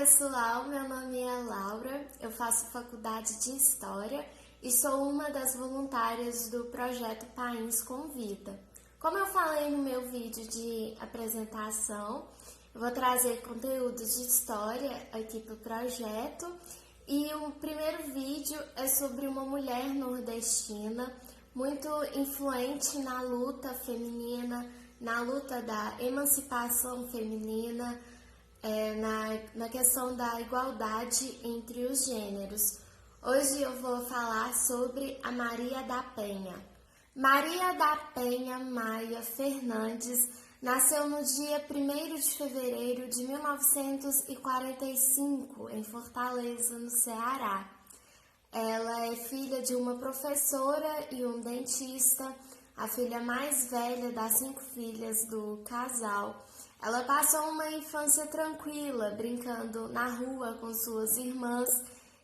pessoal, meu nome é Laura, eu faço faculdade de História e sou uma das voluntárias do projeto País Convida. Como eu falei no meu vídeo de apresentação, eu vou trazer conteúdos de história aqui para o projeto e o primeiro vídeo é sobre uma mulher nordestina muito influente na luta feminina, na luta da emancipação feminina, na questão da igualdade entre os gêneros. Hoje eu vou falar sobre a Maria da Penha. Maria da Penha Maia Fernandes nasceu no dia 1º de fevereiro de 1945, em Fortaleza, no Ceará. Ela é filha de uma professora e um dentista, a filha mais velha das 5 filhas do casal. Ela passou uma infância tranquila, brincando na rua com suas irmãs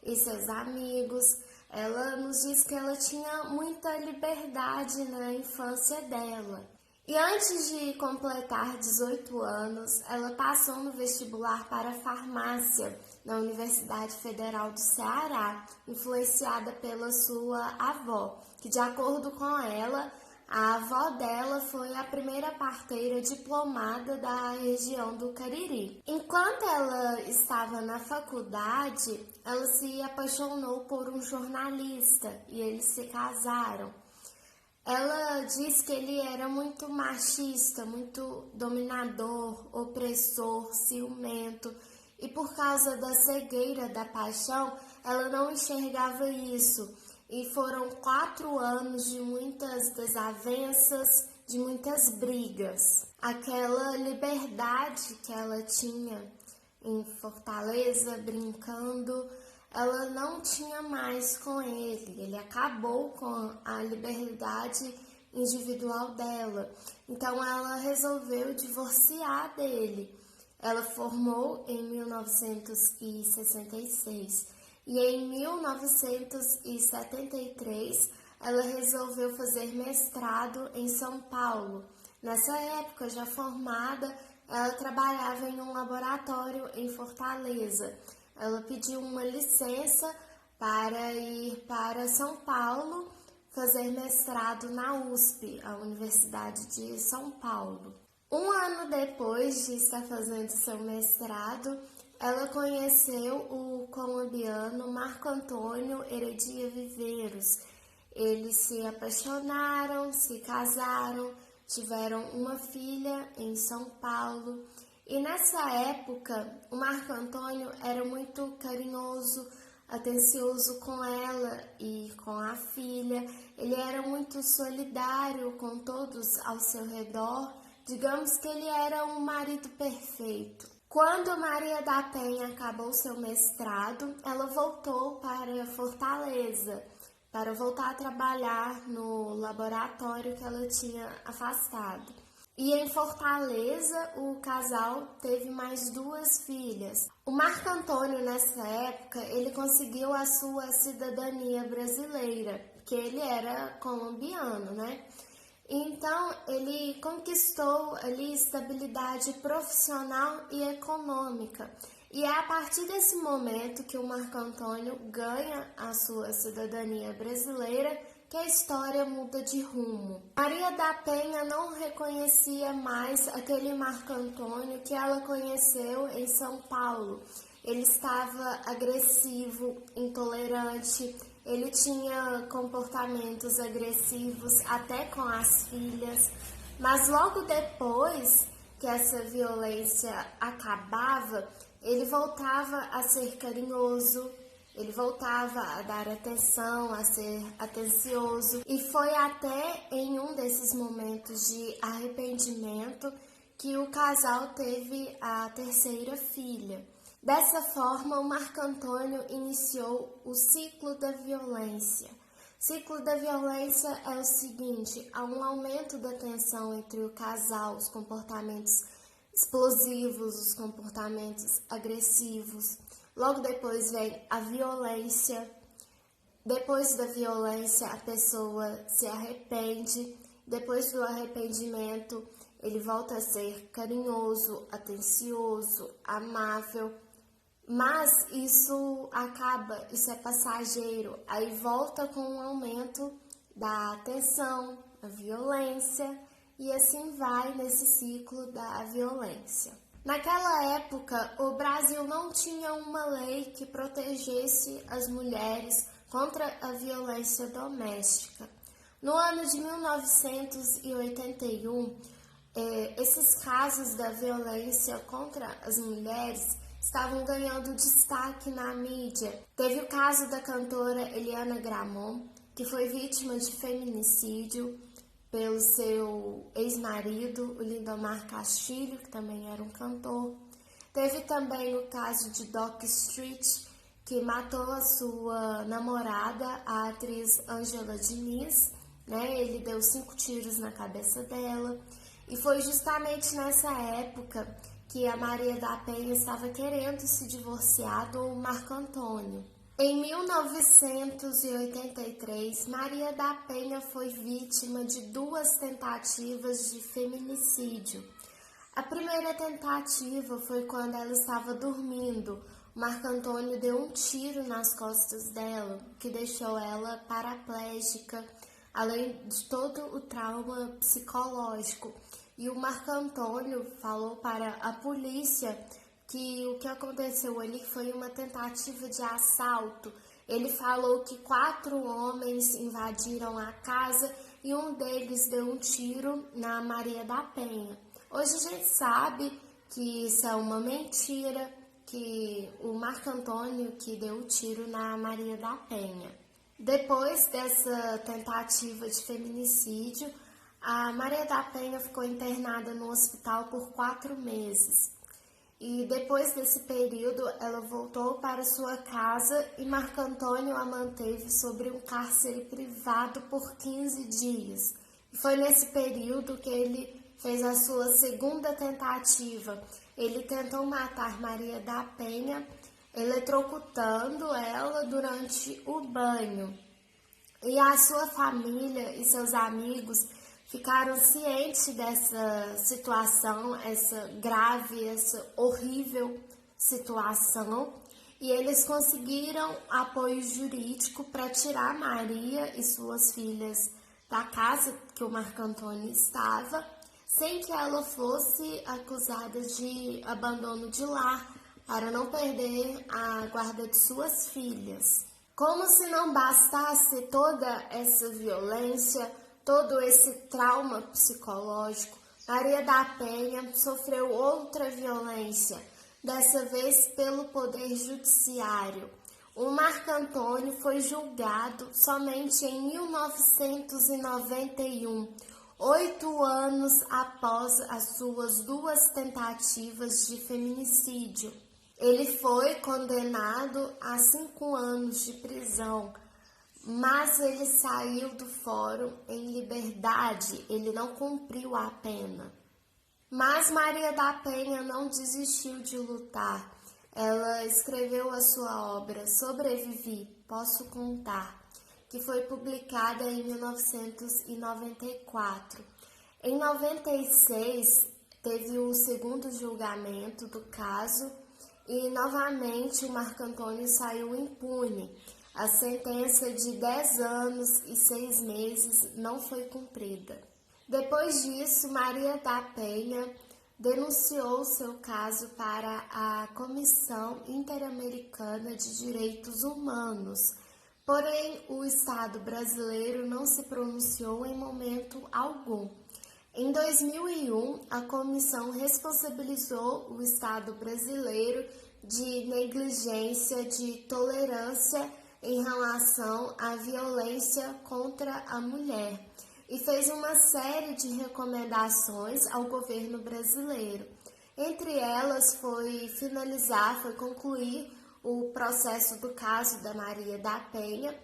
e seus amigos. Ela nos diz que ela tinha muita liberdade na infância dela. E antes de completar 18 anos, ela passou no vestibular para farmácia na Universidade Federal do Ceará, influenciada pela sua avó, que, de acordo com ela, a avó dela foi a primeira parteira diplomada da região do Cariri. Enquanto ela estava na faculdade, ela se apaixonou por um jornalista e eles se casaram. Ela diz que ele era muito machista, muito dominador, opressor, ciumento, e por causa da cegueira da paixão, ela não enxergava isso. E foram 4 anos de muitas desavenças, de muitas brigas. Aquela liberdade que ela tinha em Fortaleza, brincando, ela não tinha mais com ele. Ele acabou com a liberdade individual dela. Então ela resolveu divorciar dele. Ela formou em 1966. E em 1973, ela resolveu fazer mestrado em São Paulo. Nessa época, já formada, ela trabalhava em um laboratório em Fortaleza. Ela pediu uma licença para ir para São Paulo fazer mestrado na USP, a Universidade de São Paulo. Um ano depois de estar fazendo seu mestrado, ela conheceu o colombiano Marco Antônio Heredia Viveiros. Eles se apaixonaram, se casaram, tiveram uma filha em São Paulo. E nessa época, o Marco Antônio era muito carinhoso, atencioso com ela e com a filha. Ele era muito solidário com todos ao seu redor. Digamos que ele era um marido perfeito. Quando Maria da Penha acabou seu mestrado, ela voltou para Fortaleza, para voltar a trabalhar no laboratório que ela tinha afastado. E em Fortaleza, o casal teve mais 2 filhas. O Marco Antônio, nessa época, ele conseguiu a sua cidadania brasileira, porque ele era colombiano, né? Então, ele conquistou ali estabilidade profissional e econômica. E é a partir desse momento que o Marco Antônio ganha a sua cidadania brasileira que a história muda de rumo. Maria da Penha não reconhecia mais aquele Marco Antônio que ela conheceu em São Paulo. Ele estava agressivo, intolerante. Ele tinha comportamentos agressivos até com as filhas, mas logo depois que essa violência acabava, ele voltava a ser carinhoso, ele voltava a dar atenção, a ser atencioso. E foi até em um desses momentos de arrependimento que o casal teve a 3ª filha. Dessa forma, o Marco Antônio iniciou o ciclo da violência. O ciclo da violência é o seguinte: há um aumento da tensão entre o casal, os comportamentos explosivos, os comportamentos agressivos. Logo depois vem a violência. Depois da violência, a pessoa se arrepende. Depois do arrependimento, ele volta a ser carinhoso, atencioso, amável. Mas isso é passageiro, aí volta com o aumento da tensão, a violência, e assim vai nesse ciclo da violência. Naquela época, o Brasil não tinha uma lei que protegesse as mulheres contra a violência doméstica. No ano de 1981, esses casos da violência contra as mulheres estavam ganhando destaque na mídia. Teve o caso da cantora Eliana Gramont, que foi vítima de feminicídio pelo seu ex-marido, o Lindomar Castilho, que também era um cantor. Teve também o caso de Doc Street, que matou a sua namorada, a atriz Ângela Diniz, né? Ele deu 5 tiros na cabeça dela. E foi justamente nessa época que a Maria da Penha estava querendo se divorciar do Marco Antônio. Em 1983, Maria da Penha foi vítima de 2 tentativas de feminicídio. A primeira tentativa foi quando ela estava dormindo. Marco Antônio deu um tiro nas costas dela, que deixou ela paraplégica, além de todo o trauma psicológico. E o Marco Antônio falou para a polícia que o que aconteceu ali foi uma tentativa de assalto. Ele falou que 4 homens invadiram a casa e um deles deu um tiro na Maria da Penha. Hoje a gente sabe que isso é uma mentira, que o Marco Antônio que deu o tiro na Maria da Penha. Depois dessa tentativa de feminicídio, a Maria da Penha ficou internada no hospital por 4 meses. E depois desse período, ela voltou para sua casa e Marco Antônio a manteve sobre um cárcere privado por 15 dias. E foi nesse período que ele fez a sua segunda tentativa. Ele tentou matar Maria da Penha, eletrocutando ela durante o banho. E a sua família e seus amigos ficaram cientes dessa situação, essa grave, essa horrível situação, e eles conseguiram apoio jurídico para tirar Maria e suas filhas da casa que o Marco Antônio estava, sem que ela fosse acusada de abandono de lar, para não perder a guarda de suas filhas. Como se não bastasse toda essa violência, todo esse trauma psicológico, Maria da Penha sofreu outra violência, dessa vez pelo Poder Judiciário. O Marco Antônio foi julgado somente em 1991, 8 anos após as suas 2 tentativas de feminicídio. Ele foi condenado a 5 anos de prisão, mas ele saiu do fórum em liberdade, ele não cumpriu a pena. Mas Maria da Penha não desistiu de lutar. Ela escreveu a sua obra Sobrevivi, Posso Contar, que foi publicada em 1994. Em 96, teve o segundo julgamento do caso e, novamente, o Marco Antônio saiu impune. A sentença de 10 anos e 6 meses não foi cumprida. Depois disso, Maria da Penha denunciou seu caso para a Comissão Interamericana de Direitos Humanos, porém o Estado brasileiro não se pronunciou em momento algum. Em 2001, a comissão responsabilizou o Estado brasileiro de negligência de tolerância em relação à violência contra a mulher e fez uma série de recomendações ao governo brasileiro. Entre elas foi concluir o processo do caso da Maria da Penha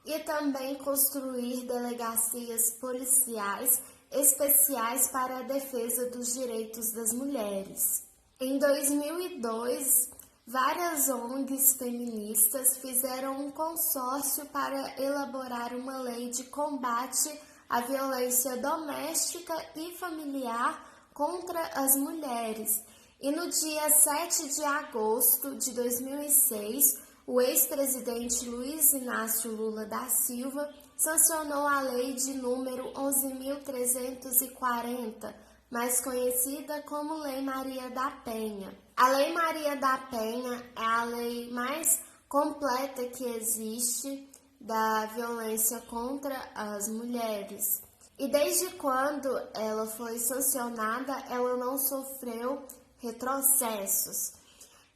e também construir delegacias policiais especiais para a defesa dos direitos das mulheres. Em 2002, várias ONGs feministas fizeram um consórcio para elaborar uma lei de combate à violência doméstica e familiar contra as mulheres. E no dia 7 de agosto de 2006, o ex-presidente Luiz Inácio Lula da Silva sancionou a lei de número 11.340, mais conhecida como Lei Maria da Penha. A Lei Maria da Penha é a lei mais completa que existe da violência contra as mulheres. E desde quando ela foi sancionada, ela não sofreu retrocessos.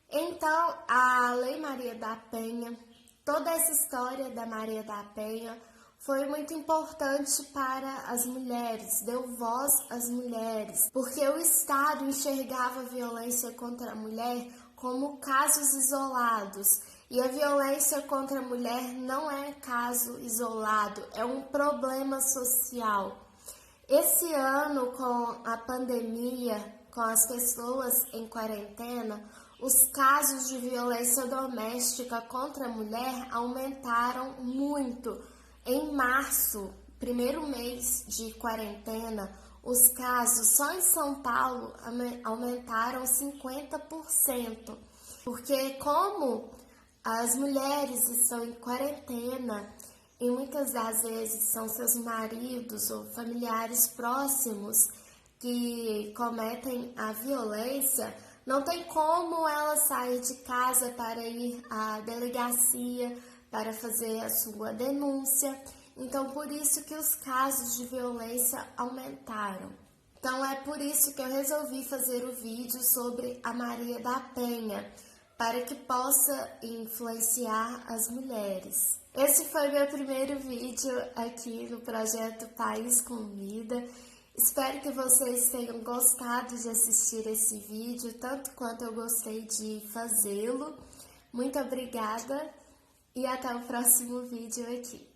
Então, a Lei Maria da Penha, toda essa história da Maria da Penha foi muito importante para as mulheres, deu voz às mulheres, porque o Estado enxergava a violência contra a mulher como casos isolados. E a violência contra a mulher não é caso isolado, é um problema social. Esse ano, com a pandemia, com as pessoas em quarentena, os casos de violência doméstica contra a mulher aumentaram muito. Em março, primeiro mês de quarentena, os casos só em São Paulo aumentaram 50%. Porque como as mulheres estão em quarentena e muitas das vezes são seus maridos ou familiares próximos que cometem a violência, não tem como ela sair de casa para ir à delegacia para fazer a sua denúncia. Então, por isso que os casos de violência aumentaram. Então, é por isso que eu resolvi fazer o vídeo sobre a Maria da Penha, para que possa influenciar as mulheres. Esse foi meu primeiro vídeo aqui no projeto País com Vida. Espero que vocês tenham gostado de assistir esse vídeo, tanto quanto eu gostei de fazê-lo. Muito obrigada e até o próximo vídeo aqui.